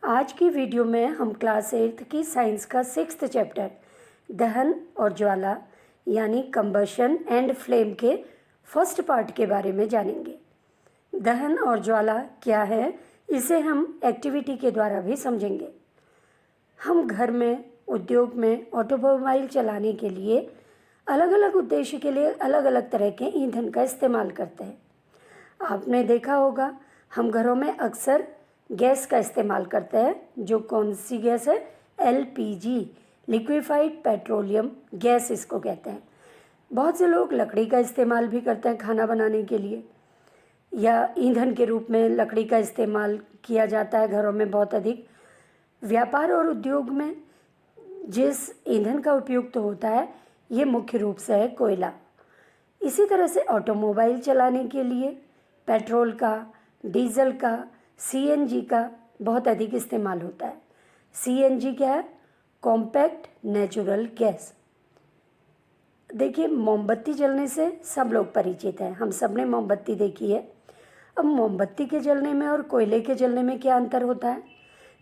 आज की वीडियो में हम क्लास 8 की साइंस का 6th चैप्टर दहन और ज्वाला यानी कंबशन एंड फ्लेम के फर्स्ट पार्ट के बारे में जानेंगे। दहन और ज्वाला क्या है, इसे हम एक्टिविटी के द्वारा भी समझेंगे। हम घर में, उद्योग में, ऑटोमोबाइल चलाने के लिए अलग अलग उद्देश्य के लिए अलग अलग तरह के ईंधन का इस्तेमाल करते हैं। आपने देखा होगा, हम घरों में अक्सर गैस का इस्तेमाल करते हैं, जो कौन सी गैस है? LPG, लिक्विफाइड पेट्रोलियम गैस इसको कहते हैं। बहुत से लोग लकड़ी का इस्तेमाल भी करते हैं खाना बनाने के लिए, या ईंधन के रूप में लकड़ी का इस्तेमाल किया जाता है घरों में बहुत अधिक। व्यापार और उद्योग में जिस ईंधन का उपयोग तो होता है, ये मुख्य रूप से है कोयला। इसी तरह से ऑटोमोबाइल चलाने के लिए पेट्रोल का, डीजल का, CNG का बहुत अधिक इस्तेमाल होता है। CNG क्या है? Compact natural gas. देखिए, मोमबत्ती जलने से सब लोग परिचित हैं, हम सब ने मोमबत्ती देखी है। अब मोमबत्ती के जलने में और कोयले के जलने में क्या अंतर होता है?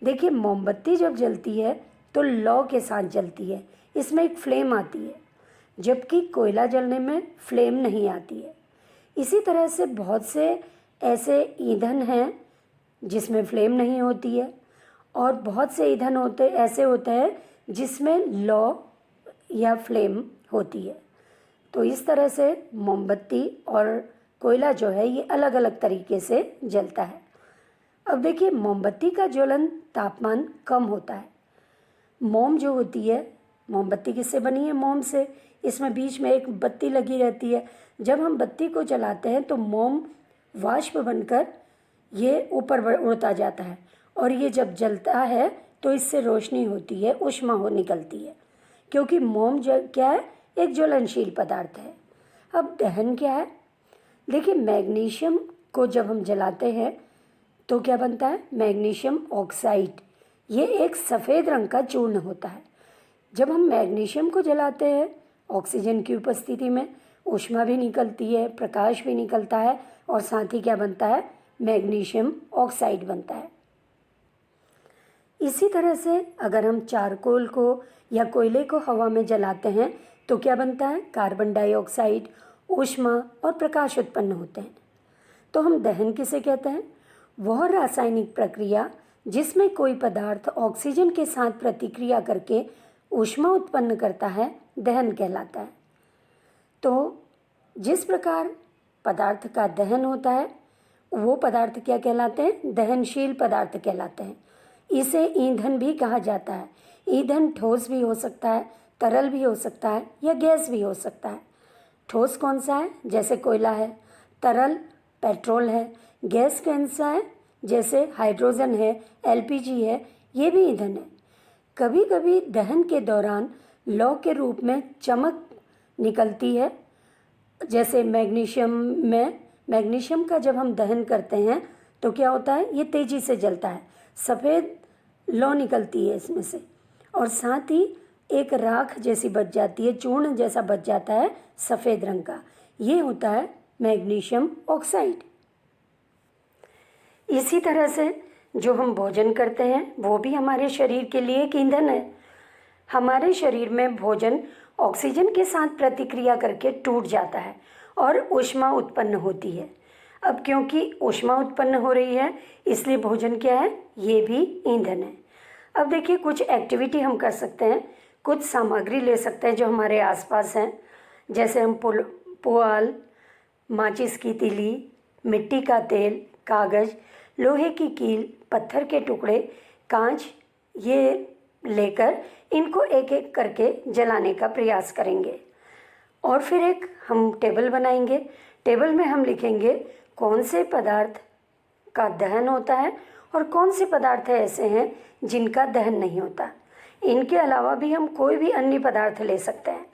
देखिए, मोमबत्ती जब जलती है तो लौ के साथ जलती है, इसमें एक फ्लेम आती है, जबकि कोयला जलने में फ्लेम नहीं आती है। इसी तरह से बहुत से ऐसे ईंधन हैं जिसमें फ्लेम नहीं होती है, और बहुत से ईंधन ऐसे होते हैं जिसमें लौ या फ्लेम होती है। तो इस तरह से मोमबत्ती और कोयला जो है, ये अलग अलग तरीके से जलता है। अब देखिए, मोमबत्ती का ज्वलन तापमान कम होता है। मोम जो होती है, मोमबत्ती किससे बनी है? मोम से। इसमें बीच में एक बत्ती लगी रहती है। जब हम बत्ती को जलाते हैं तो मोम वाष्प बनकर ये ऊपर उड़ता जाता है, और ये जब जलता है तो इससे रोशनी होती है, ऊष्मा निकलती है, क्योंकि मोम क्या है? एक ज्वलनशील पदार्थ है। अब दहन क्या है? देखिए, मैग्नीशियम को जब हम जलाते हैं तो क्या बनता है? Magnesium oxide. ये एक सफ़ेद रंग का चूर्ण होता है। जब हम मैग्नीशियम को जलाते हैं, ऑक्सीजन की उपस्थिति में ऊष्मा भी निकलती है, प्रकाश भी निकलता है, और साथ ही क्या बनता है? मैग्नीशियम ऑक्साइड बनता है। इसी तरह से अगर हम चारकोल को या कोयले को हवा में जलाते हैं तो क्या बनता है? कार्बन डाइऑक्साइड, ऊष्मा और प्रकाश उत्पन्न होते हैं। तो हम दहन किसे कहते हैं? वह रासायनिक प्रक्रिया जिसमें कोई पदार्थ ऑक्सीजन के साथ प्रतिक्रिया करके ऊष्मा उत्पन्न करता है, दहन कहलाता है। तो जिस प्रकार पदार्थ का दहन होता है, वो पदार्थ क्या कहलाते हैं? दहनशील पदार्थ कहलाते हैं। इसे ईंधन भी कहा जाता है। ईंधन ठोस भी हो सकता है, तरल भी हो सकता है, या गैस भी हो सकता है। ठोस कौन सा है? जैसे कोयला है। तरल पेट्रोल है। गैस कौन सा है? जैसे हाइड्रोजन है, LPG है, ये भी ईंधन है। कभी कभी दहन के दौरान लौ के रूप में चमक निकलती है, जैसे मैग्नीशियम का जब हम दहन करते हैं तो क्या होता है? ये तेज़ी से जलता है, सफ़ेद लौ निकलती है इसमें से, और साथ ही एक राख जैसी बच जाती है, चूर्ण जैसा बच जाता है सफ़ेद रंग का। ये होता है मैग्नीशियम ऑक्साइड। इसी तरह से जो हम भोजन करते हैं वो भी हमारे शरीर के लिए एक ईंधन है। हमारे शरीर में भोजन ऑक्सीजन के साथ प्रतिक्रिया करके टूट जाता है और ऊष्मा उत्पन्न होती है। अब क्योंकि ऊष्मा उत्पन्न हो रही है, इसलिए भोजन क्या है? ये भी ईंधन है। अब देखिए, कुछ एक्टिविटी हम कर सकते हैं, कुछ सामग्री ले सकते हैं जो हमारे आसपास हैं, जैसे हम पुआल, माचिस की तीली, मिट्टी का तेल, कागज़, लोहे की कील, पत्थर के टुकड़े, कांच, ये लेकर इनको एक एक करके जलाने का प्रयास करेंगे। और फिर एक हम टेबल बनाएंगे। टेबल में हम लिखेंगे कौन से पदार्थ का दहन होता है और कौन से पदार्थ ऐसे हैं जिनका दहन नहीं होता। इनके अलावा भी हम कोई भी अन्य पदार्थ ले सकते हैं।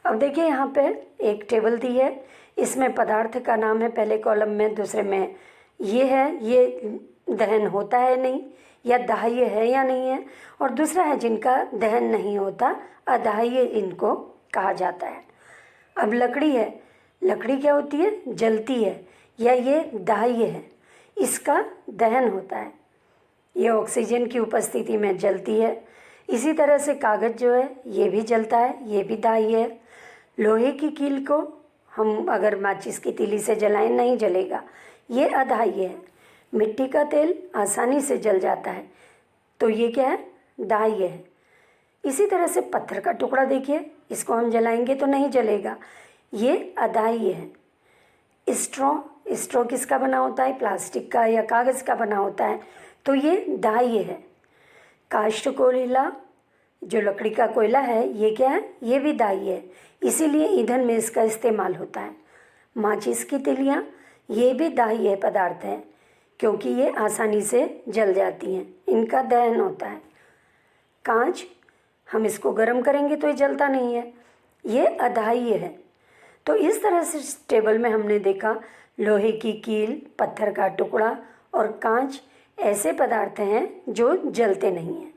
अब देखिए, यहाँ पे एक टेबल दी है, इसमें पदार्थ का नाम है पहले कॉलम में, दूसरे में ये है, ये दहन होता है नहीं, या दाह्य है या नहीं है, और दूसरा है जिनका दहन नहीं होता, अदाह्य इनको कहा जाता है। अब लकड़ी है। लकड़ी क्या होती है? जलती है, या ये दाह्य है, इसका दहन होता है। ये ऑक्सीजन की उपस्थिति में जलती है। इसी तरह से कागज़ जो है ये भी जलता है, ये भी दाह्य है। लोहे की कील को हम अगर माचिस की तीली से जलाएं नहीं जलेगा, ये अदाह्य है। मिट्टी का तेल आसानी से जल जाता है, तो ये क्या है, दाह्य है। इसी तरह से पत्थर का टुकड़ा देखिए, इसको हम जलाएंगे तो नहीं जलेगा, ये अदाह्य है। स्ट्रॉ किसका बना होता है, प्लास्टिक का या कागज़ का बना होता है, तो ये दाह्य है। काष्ठ कोयला, जो लकड़ी का कोयला है, ये क्या है, ये भी दाह्य है, इसीलिए ईंधन में इसका इस्तेमाल होता है। माचिस की तिलियाँ, ये भी दाह्य पदार्थ हैं, क्योंकि ये आसानी से जल जाती हैं, इनका दहन होता है। कांच, हम इसको गर्म करेंगे तो ये जलता नहीं है, ये अदाह्य है। तो इस तरह से इस टेबल में हमने देखा लोहे की कील, पत्थर का टुकड़ा और कांच ऐसे पदार्थ हैं जो जलते नहीं हैं।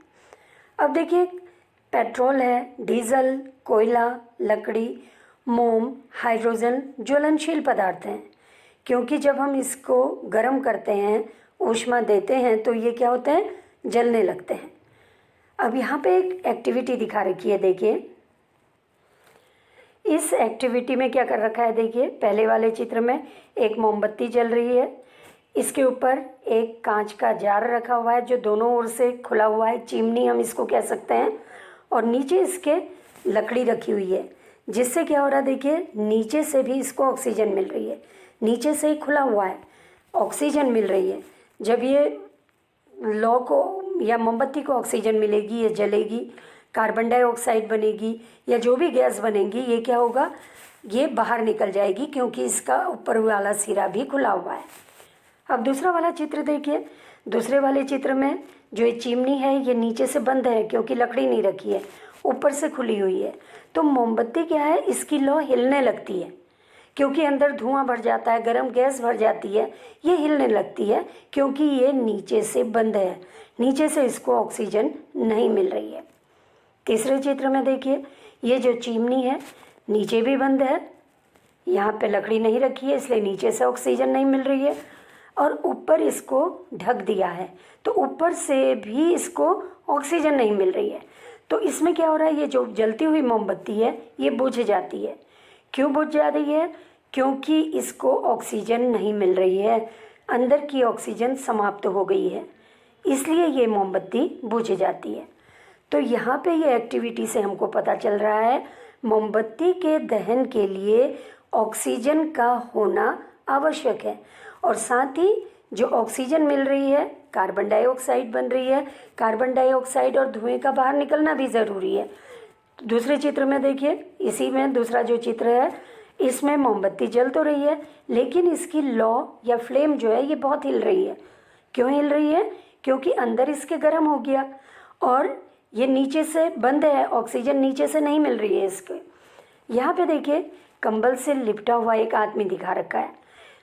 अब देखिए, पेट्रोल है, डीजल, कोयला, लकड़ी, मोम, हाइड्रोजन ज्वलनशील पदार्थ हैं, क्योंकि जब हम इसको गर्म करते हैं, ऊष्मा देते हैं, तो ये क्या होते हैं, जलने लगते हैं। अब यहाँ पे एक एक्टिविटी दिखा रखी है, देखिए इस एक्टिविटी में क्या कर रखा है। देखिए पहले वाले चित्र में एक मोमबत्ती जल रही है, इसके ऊपर एक कांच का जार रखा हुआ है जो दोनों ओर से खुला हुआ है, चिमनी हम इसको कह सकते हैं, और नीचे इसके लकड़ी रखी हुई है, जिससे क्या हो रहा है, देखिए नीचे से भी इसको ऑक्सीजन मिल रही है, नीचे से ही खुला हुआ है, ऑक्सीजन मिल रही है। जब ये लौ को या मोमबत्ती को ऑक्सीजन मिलेगी, ये जलेगी, कार्बन डाइऑक्साइड बनेगी या जो भी गैस बनेगी, ये क्या होगा, ये बाहर निकल जाएगी, क्योंकि इसका ऊपर वाला सिरा भी खुला हुआ है। अब दूसरा वाला चित्र देखिए, दूसरे वाले चित्र में जो ये चिमनी है ये नीचे से बंद है, क्योंकि लकड़ी नहीं रखी है, ऊपर से खुली हुई है। तो मोमबत्ती क्या है, इसकी लौ हिलने लगती है, क्योंकि अंदर धुआं भर जाता है, गर्म गैस भर जाती है, ये हिलने लगती है क्योंकि ये नीचे से बंद है, नीचे से इसको ऑक्सीजन नहीं मिल रही है। तीसरे चित्र में देखिए, ये जो चिमनी है नीचे भी बंद है, यहाँ पे लकड़ी नहीं रखी है, इसलिए नीचे से ऑक्सीजन नहीं मिल रही है, और ऊपर इसको ढक दिया है, तो ऊपर से भी इसको ऑक्सीजन नहीं मिल रही है। तो इसमें क्या हो रहा है, ये जो जलती हुई मोमबत्ती है ये बुझ जाती है। क्यों बुझ जा रही है, क्योंकि इसको ऑक्सीजन नहीं मिल रही है, अंदर की ऑक्सीजन समाप्त हो गई है, इसलिए ये मोमबत्ती बुझ जाती है। तो यहाँ पे ये एक्टिविटी से हमको पता चल रहा है मोमबत्ती के दहन के लिए ऑक्सीजन का होना आवश्यक है, और साथ ही जो ऑक्सीजन मिल रही है कार्बन डाइऑक्साइड बन रही है, कार्बन डाइऑक्साइड और धुएं का बाहर निकलना भी ज़रूरी है। दूसरे चित्र में देखिए, इसी में दूसरा जो चित्र है इसमें मोमबत्ती जल तो रही है, लेकिन इसकी लौ या फ्लेम जो है ये बहुत हिल रही है। क्यों हिल रही है, क्योंकि अंदर इसके गर्म हो गया और ये नीचे से बंद है, ऑक्सीजन नीचे से नहीं मिल रही है इसके। यहाँ पे देखिए कंबल से लिपटा हुआ एक आदमी दिखा रखा है।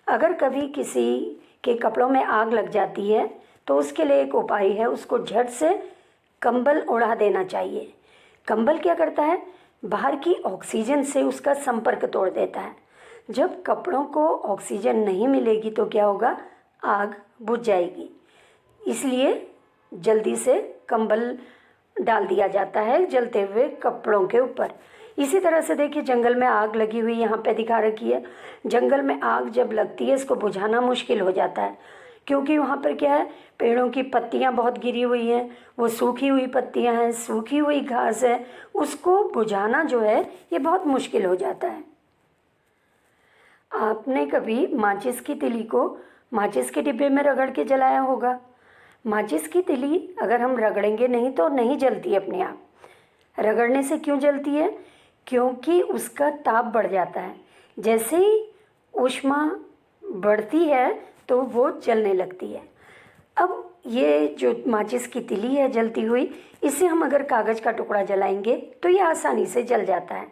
अगर कभी किसी के कपड़ों में आग लग जाती है तो उसके लिए एक उपाय है, उसको झट से कंबल उड़ा देना चाहिए। कंबल क्या करता है, बाहर की ऑक्सीजन से उसका संपर्क तोड़ देता है। जब कपड़ों को ऑक्सीजन नहीं मिलेगी तो क्या होगा, आग बुझ जाएगी, इसलिए जल्दी से कंबल डाल दिया जाता है जलते हुए कपड़ों के ऊपर। इसी तरह से देखिए जंगल में आग लगी हुई यहाँ पे दिखा रखी है। जंगल में आग जब लगती है इसको बुझाना मुश्किल हो जाता है, क्योंकि वहाँ पर क्या है, पेड़ों की पत्तियाँ बहुत गिरी हुई हैं, वो सूखी हुई पत्तियाँ हैं, सूखी हुई घास है, उसको बुझाना जो है ये बहुत मुश्किल हो जाता है। आपने कभी माचिस की तिली को माचिस के डिब्बे में रगड़ के जलाया होगा। माचिस की तिली अगर हम रगड़ेंगे नहीं तो नहीं जलती अपने आप। रगड़ने से क्यों जलती है, क्योंकि उसका ताप बढ़ जाता है। जैसे ही ऊष्मा बढ़ती है तो वो जलने लगती है। अब ये जो माचिस की तिली है जलती हुई, इसे हम अगर कागज़ का टुकड़ा जलाएंगे तो ये आसानी से जल जाता है,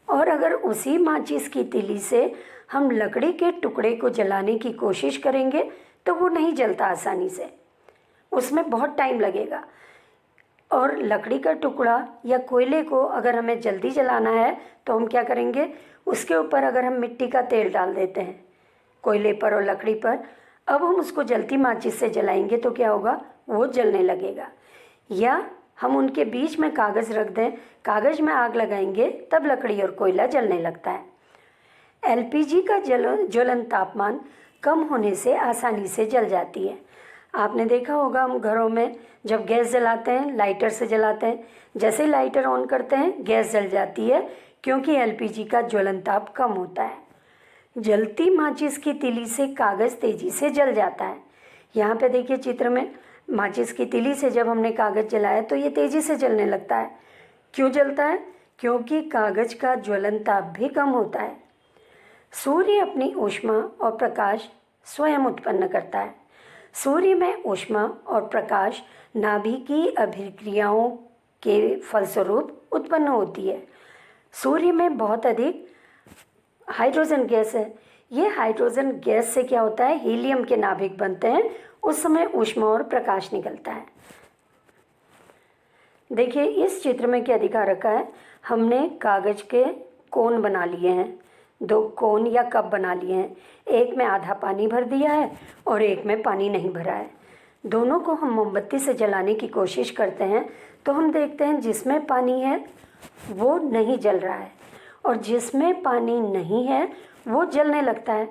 और अगर उसी माचिस की तिली से हम लकड़ी के टुकड़े को जलाने की कोशिश करेंगे तो वो नहीं जलता आसानी से, उसमें बहुत टाइम लगेगा। और लकड़ी का टुकड़ा या कोयले को अगर हमें जल्दी जलाना है तो हम क्या करेंगे, उसके ऊपर अगर हम मिट्टी का तेल डाल देते हैं कोयले पर और लकड़ी पर, अब हम उसको जलती माचिस से जलाएंगे तो क्या होगा, वो जलने लगेगा। या हम उनके बीच में कागज़ रख दें, कागज़ में आग लगाएंगे तब लकड़ी और कोयला जलने लगता है। एलपीजी का ज्वलन तापमान कम होने से आसानी से जल जाती है। आपने देखा होगा हम घरों में जब गैस जलाते हैं, लाइटर से जलाते हैं, जैसे ही लाइटर ऑन करते हैं गैस जल जाती है, क्योंकि एलपीजी का ज्वलन ताप कम होता है। जलती माचिस की तीली से कागज़ तेज़ी से जल जाता है। यहाँ पे देखिए चित्र में, माचिस की तीली से जब हमने कागज़ जलाया तो ये तेज़ी से जलने लगता है। क्यों जलता है? क्योंकि कागज़ का ज्वलन ताप भी कम होता है। सूर्य अपनी ऊष्मा और प्रकाश स्वयं उत्पन्न करता है। सूर्य में ऊष्मा और प्रकाश नाभिकीय अभिक्रियाओं के फलस्वरूप उत्पन्न होती है। सूर्य में बहुत अधिक हाइड्रोजन गैस है। ये हाइड्रोजन गैस से क्या होता है, हीलियम के नाभिक बनते हैं, उस समय ऊष्मा और प्रकाश निकलता है। देखिए इस चित्र में क्या दिखा रखा है, हमने कागज़ के कोन बना लिए हैं, 2 कोन या कप बना लिए हैं। एक में आधा पानी भर दिया है और एक में पानी नहीं भरा है। दोनों को हम मोमबत्ती से जलाने की कोशिश करते हैं तो हम देखते हैं जिसमें पानी है वो नहीं जल रहा है और जिसमें पानी नहीं है वो जलने लगता है।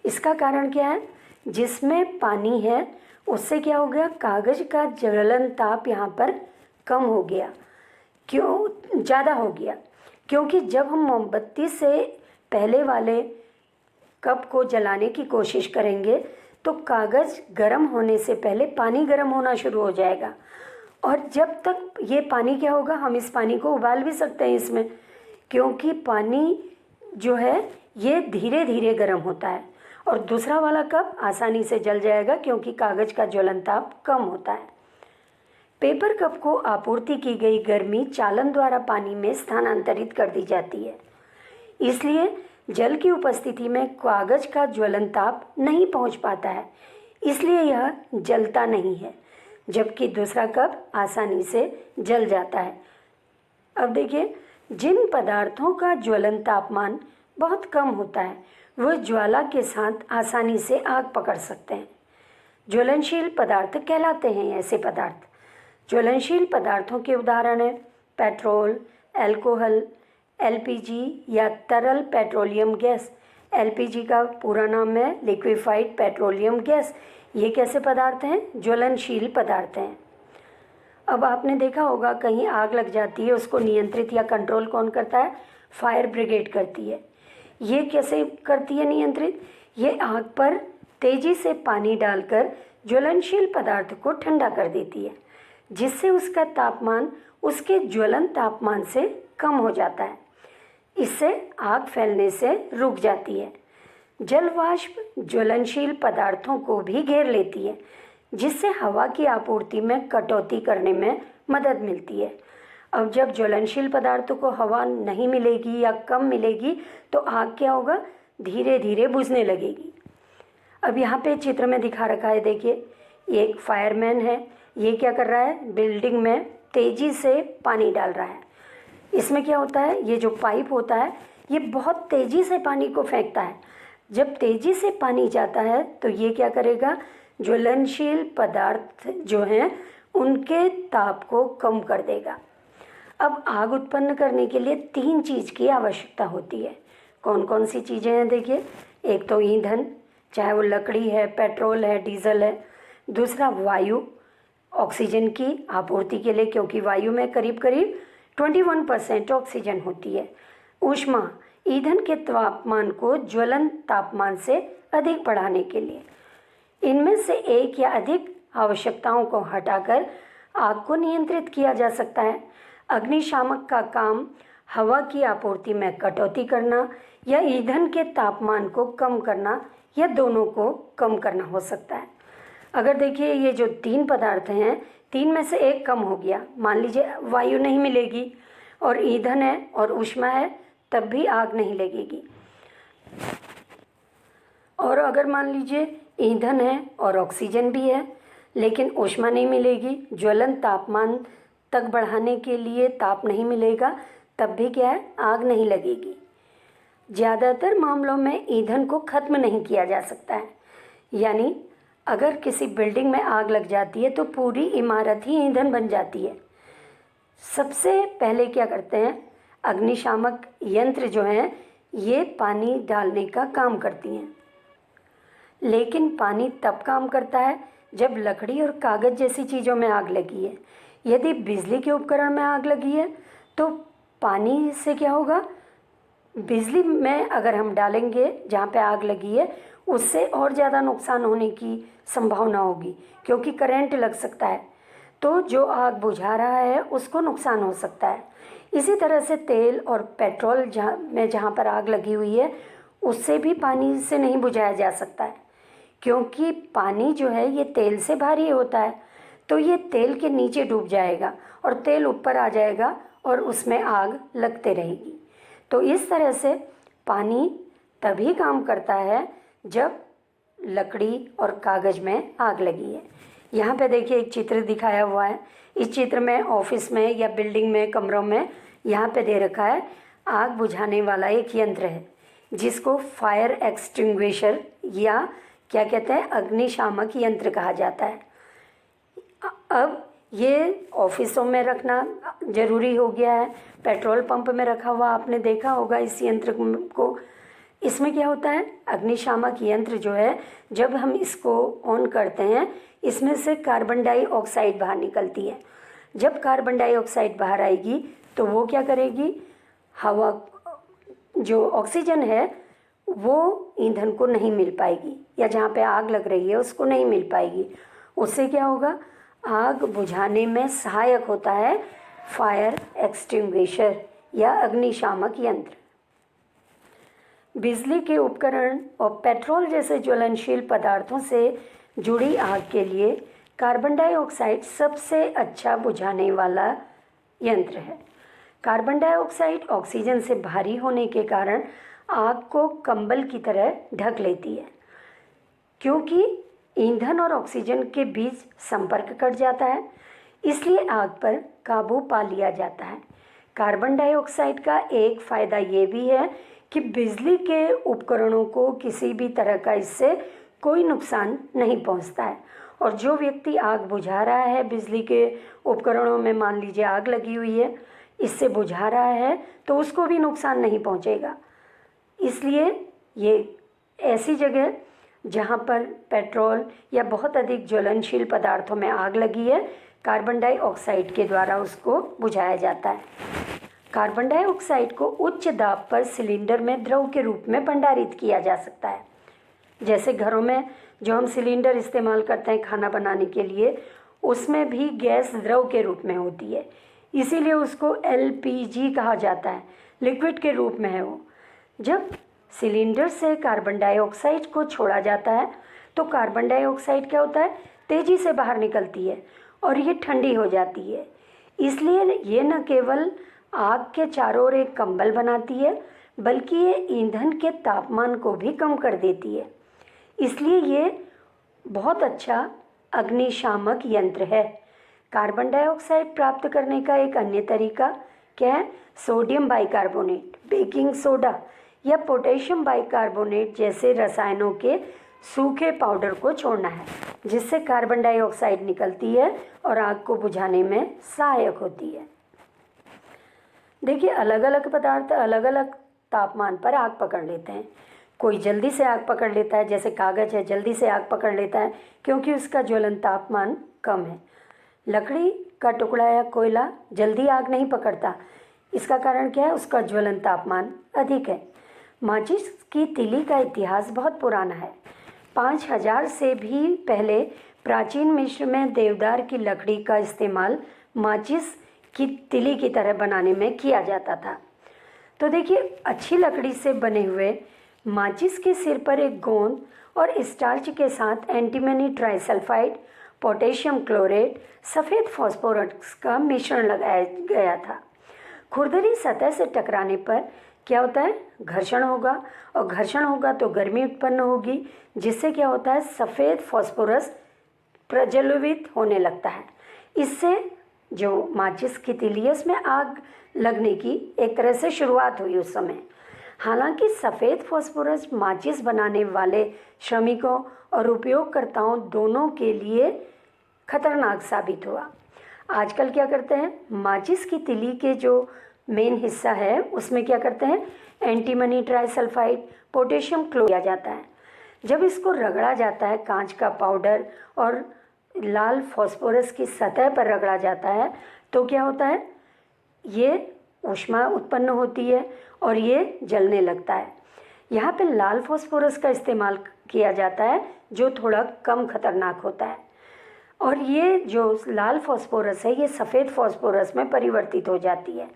इसका कारण क्या है? जिसमें पानी है उससे क्या हो गया, कागज़ का ज्वलन ताप यहाँ पर कम हो गया। क्यों ज़्यादा हो गया? क्योंकि जब हम मोमबत्ती से पहले वाले कप को जलाने की कोशिश करेंगे तो कागज़ गर्म होने से पहले पानी गर्म होना शुरू हो जाएगा और जब तक ये पानी क्या होगा, हम इस पानी को उबाल भी सकते हैं इसमें, क्योंकि पानी जो है ये धीरे धीरे गर्म होता है और दूसरा वाला कप आसानी से जल जाएगा क्योंकि कागज़ का ज्वलन ताप कम होता है। पेपर कप को आपूर्ति की गई गर्मी चालन द्वारा पानी में स्थानांतरित कर दी जाती है, इसलिए जल की उपस्थिति में कागज़ का ज्वलन ताप नहीं पहुंच पाता है, इसलिए यह जलता नहीं है, जबकि दूसरा कप आसानी से जल जाता है। अब देखिए, जिन पदार्थों का ज्वलन तापमान बहुत कम होता है वह ज्वाला के साथ आसानी से आग पकड़ सकते हैं। ज्वलनशील पदार्थ कहलाते हैं ऐसे पदार्थ। ज्वलनशील पदार्थों के उदाहरण हैं पेट्रोल, अल्कोहल, एलपीजी या तरल पेट्रोलियम गैस। एलपीजी का पूरा नाम है लिक्विफाइड पेट्रोलियम गैस। ये कैसे पदार्थ हैं? ज्वलनशील पदार्थ हैं। अब आपने देखा होगा कहीं आग लग जाती है, उसको नियंत्रित या कंट्रोल कौन करता है? फायर ब्रिगेड करती है। ये कैसे करती है नियंत्रित? ये आग पर तेज़ी से पानी डालकर ज्वलनशील पदार्थ को ठंडा कर देती है, जिससे उसका तापमान उसके ज्वलन तापमान से कम हो जाता है। इससे आग फैलने से रुक जाती है। जल वाष्प ज्वलनशील पदार्थों को भी घेर लेती है, जिससे हवा की आपूर्ति में कटौती करने में मदद मिलती है। अब जब ज्वलनशील पदार्थों को हवा नहीं मिलेगी या कम मिलेगी तो आग क्या होगा, धीरे धीरे बुझने लगेगी। अब यहाँ पे चित्र में दिखा रखा है, देखिए ये एक फायरमैन है। ये क्या कर रहा है? बिल्डिंग में तेज़ी से पानी डाल रहा है। इसमें क्या होता है, ये जो पाइप होता है ये बहुत तेज़ी से पानी को फेंकता है। जब तेज़ी से पानी जाता है तो ये क्या करेगा, ज्वलनशील पदार्थ जो हैं उनके ताप को कम कर देगा। अब आग उत्पन्न करने के लिए 3 चीज़ की आवश्यकता होती है। कौन कौन सी चीज़ें हैं? देखिए, एक तो ईंधन, चाहे वो लकड़ी है, पेट्रोल है, डीजल है। दूसरा वायु, ऑक्सीजन की आपूर्ति के लिए, क्योंकि वायु में करीब करीब 21% ऑक्सीजन होती है। ऊष्मा, ईंधन के तापमान को ज्वलन तापमान से अधिक बढ़ाने के लिए। इनमें से एक या अधिक आवश्यकताओं को हटाकर आग को नियंत्रित किया जा सकता है। अग्निशामक का काम हवा की आपूर्ति में कटौती करना या ईंधन के तापमान को कम करना या दोनों को कम करना हो सकता है। अगर देखिए ये जो 3 पदार्थ हैं, 3 में से एक कम हो गया, मान लीजिए वायु नहीं मिलेगी और ईंधन है और ऊष्मा है, तब भी आग नहीं लगेगी। और अगर मान लीजिए ईंधन है और ऑक्सीजन भी है लेकिन ऊष्मा नहीं मिलेगी, ज्वलन तापमान तक बढ़ाने के लिए ताप नहीं मिलेगा, तब भी क्या है, आग नहीं लगेगी। ज़्यादातर मामलों में ईंधन को खत्म नहीं किया जा सकता है, यानी अगर किसी बिल्डिंग में आग लग जाती है तो पूरी इमारत ही ईंधन बन जाती है। सबसे पहले क्या करते हैं, अग्निशामक यंत्र जो हैं ये पानी डालने का काम करती हैं, लेकिन पानी तब काम करता है जब लकड़ी और कागज़ जैसी चीज़ों में आग लगी है। यदि बिजली के उपकरण में आग लगी है तो पानी से क्या होगा, बिजली में अगर हम डालेंगे जहाँ पे आग लगी है उससे और ज़्यादा नुकसान होने की संभावना होगी, क्योंकि करंट लग सकता है, तो जो आग बुझा रहा है उसको नुकसान हो सकता है। इसी तरह से तेल और पेट्रोल जहाँ पर आग लगी हुई है उससे भी पानी से नहीं बुझाया जा सकता है, क्योंकि पानी जो है ये तेल से भारी होता है, तो ये तेल के नीचे डूब जाएगा और तेल ऊपर आ जाएगा और उसमें आग लगते रहेगी। तो इस तरह से पानी तभी काम करता है जब लकड़ी और कागज़ में आग लगी है। यहाँ पे देखिए एक चित्र दिखाया हुआ है। इस चित्र में ऑफिस में या बिल्डिंग में कमरों में यहाँ पे दे रखा है आग बुझाने वाला एक यंत्र है जिसको फायर एक्सटिंग्विशर या क्या कहते हैं, अग्निशामक यंत्र कहा जाता है। अब ये ऑफिसों में रखना ज़रूरी हो गया है। पेट्रोल पंप में रखा हुआ आपने देखा होगा इस यंत्र को। इसमें क्या होता है, अग्निशामक यंत्र जो है जब हम इसको ऑन करते हैं इसमें से कार्बन डाइऑक्साइड बाहर निकलती है। जब कार्बन डाइऑक्साइड बाहर आएगी तो वो क्या करेगी, हवा जो ऑक्सीजन है वो ईंधन को नहीं मिल पाएगी, या जहाँ पे आग लग रही है उसको नहीं मिल पाएगी। उससे क्या होगा, आग बुझाने में सहायक होता है फायर एक्सटिंग्विशर या अग्निशामक यंत्र। बिजली के उपकरण और पेट्रोल जैसे ज्वलनशील पदार्थों से जुड़ी आग के लिए कार्बन डाइऑक्साइड सबसे अच्छा बुझाने वाला यंत्र है। कार्बन डाइऑक्साइड ऑक्सीजन से भारी होने के कारण आग को कंबल की तरह ढक लेती है, क्योंकि ईंधन और ऑक्सीजन के बीच संपर्क कट जाता है, इसलिए आग पर काबू पा लिया जाता है। कार्बन डाइऑक्साइड का एक फ़ायदा ये भी है कि बिजली के उपकरणों को किसी भी तरह का इससे कोई नुकसान नहीं पहुंचता है, और जो व्यक्ति आग बुझा रहा है बिजली के उपकरणों में, मान लीजिए आग लगी हुई है, इससे बुझा रहा है तो उसको भी नुकसान नहीं पहुंचेगा। इसलिए ये ऐसी जगह जहाँ पर पेट्रोल या बहुत अधिक ज्वलनशील पदार्थों में आग लगी है, कार्बन डाइऑक्साइड के द्वारा उसको बुझाया जाता है। कार्बन डाइऑक्साइड को उच्च दाब पर सिलेंडर में द्रव के रूप में भंडारित किया जा सकता है। जैसे घरों में जो हम सिलेंडर इस्तेमाल करते हैं खाना बनाने के लिए, उसमें भी गैस द्रव के रूप में होती है, इसीलिए उसको LPG कहा जाता है, लिक्विड के रूप में है वो। जब सिलेंडर से कार्बन डाइऑक्साइड को छोड़ा जाता है तो कार्बन डाइऑक्साइड क्या होता है, तेज़ी से बाहर निकलती है और ये ठंडी हो जाती है। इसलिए ये न केवल आग के चारों ओर एक कंबल बनाती है, बल्कि ये ईंधन के तापमान को भी कम कर देती है। इसलिए ये बहुत अच्छा अग्निशामक यंत्र है। कार्बन डाइऑक्साइड प्राप्त करने का एक अन्य तरीका क्या है, सोडियम बाइकार्बोनेट, बेकिंग सोडा या पोटेशियम बाइकार्बोनेट जैसे रसायनों के सूखे पाउडर को छोड़ना है, जिससे कार्बन डाइऑक्साइड निकलती है और आग को बुझाने में सहायक होती है। देखिए, अलग अलग पदार्थ अलग अलग तापमान पर आग पकड़ लेते हैं। कोई जल्दी से आग पकड़ लेता है, जैसे कागज़ है, जल्दी से आग पकड़ लेता है क्योंकि उसका ज्वलन तापमान कम है। लकड़ी का टुकड़ा या कोयला जल्दी आग नहीं पकड़ता, इसका कारण क्या है, उसका ज्वलन तापमान अधिक है। माचिस की तीली का इतिहास बहुत पुराना है। 5000 से भी पहले प्राचीन मिस्र में देवदार की लकड़ी का इस्तेमाल माचिस की तीली की तरह बनाने में किया जाता था। तो देखिए, अच्छी लकड़ी से बने हुए माचिस के सिर पर एक गोंद और स्टार्च के साथ एंटीमनी ट्राइसल्फाइड, पोटेशियम क्लोरेट, सफ़ेद फास्फोरस का मिश्रण लगाया गया था। खुरदरी सतह से टकराने पर क्या होता है, घर्षण होगा, और घर्षण होगा तो गर्मी उत्पन्न होगी, जिससे क्या होता है, सफ़ेद फास्फोरस प्रज्वलित होने लगता है। इससे जो माचिस की तीली है उसमें आग लगने की एक तरह से शुरुआत हुई उस समय। हालांकि सफ़ेद फास्फोरस माचिस बनाने वाले श्रमिकों और उपयोगकर्ताओं दोनों के लिए खतरनाक साबित हुआ। आजकल क्या करते हैं, माचिस की तिली के जो मेन हिस्सा है उसमें क्या करते हैं, एंटीमनी ट्राइसल्फाइड पोटेशियम क्लोराइड किया जाता है। जब इसको रगड़ा जाता है, कांच का पाउडर और लाल फास्फोरस की सतह पर रगड़ा जाता है, तो क्या होता है, ये ऊष्मा उत्पन्न होती है और ये जलने लगता है। यहाँ पे लाल फास्फोरस का इस्तेमाल किया जाता है जो थोड़ा कम खतरनाक होता है, और ये जो लाल फास्फोरस है ये सफ़ेद फास्फोरस में परिवर्तित हो जाती है।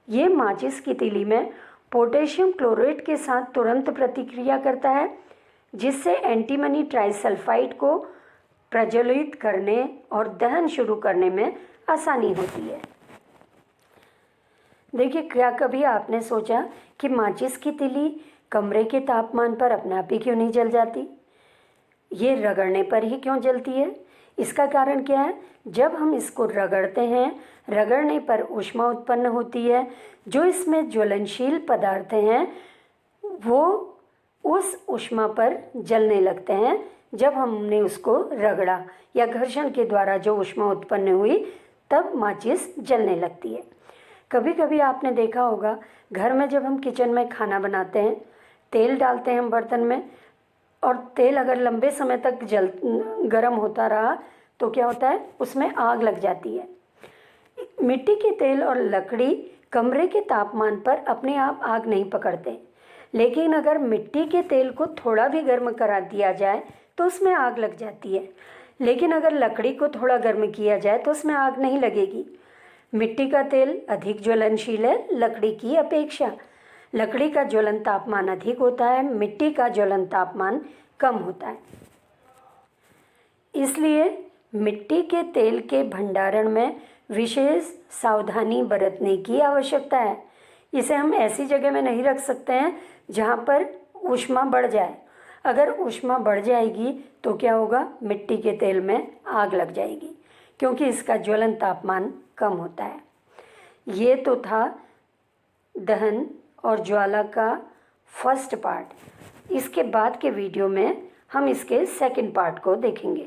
ये माचिस की तीली में पोटेशियम क्लोराइड के साथ तुरंत प्रतिक्रिया करता है, जिससे एंटीमनी ट्राइसल्फाइड को प्रज्वलित करने और दहन शुरू करने में आसानी होती है। देखिए, क्या कभी आपने सोचा कि माचिस की तीली कमरे के तापमान पर अपने आप ही क्यों नहीं जल जाती? ये रगड़ने पर ही क्यों जलती है? इसका कारण क्या है? जब हम इसको रगड़ते हैं, रगड़ने पर ऊष्मा उत्पन्न होती है। जो इसमें ज्वलनशील पदार्थ हैं वो उस ऊष्मा पर जलने लगते हैं। जब हमने उसको रगड़ा या घर्षण के द्वारा जो ऊष्मा उत्पन्न हुई, तब माचिस जलने लगती है। कभी कभी आपने देखा होगा, घर में जब हम किचन में खाना बनाते हैं, तेल डालते हैं हम बर्तन में, और तेल अगर लंबे समय तक गर्म होता रहा तो क्या होता है, उसमें आग लग जाती है। मिट्टी के तेल और लकड़ी कमरे के तापमान पर अपने आप आग नहीं पकड़ते, लेकिन अगर मिट्टी के तेल को थोड़ा भी गर्म करा दिया जाए तो उसमें आग लग जाती है। लेकिन अगर लकड़ी को थोड़ा गर्म किया जाए तो उसमें आग नहीं लगेगी। मिट्टी का तेल अधिक ज्वलनशील है लकड़ी की अपेक्षा। लकड़ी का ज्वलन तापमान अधिक होता है, मिट्टी का ज्वलन तापमान कम होता है। इसलिए मिट्टी के तेल के भंडारण में विशेष सावधानी बरतने की आवश्यकता है। इसे हम ऐसी जगह में नहीं रख सकते हैं जहाँ पर ऊष्मा बढ़ जाए। अगर ऊष्मा बढ़ जाएगी तो क्या होगा, मिट्टी के तेल में आग लग जाएगी, क्योंकि इसका ज्वलन तापमान कम होता है। ये तो था दहन और ज्वाला का फर्स्ट पार्ट। इसके बाद के वीडियो में हम इसके सेकंड पार्ट को देखेंगे।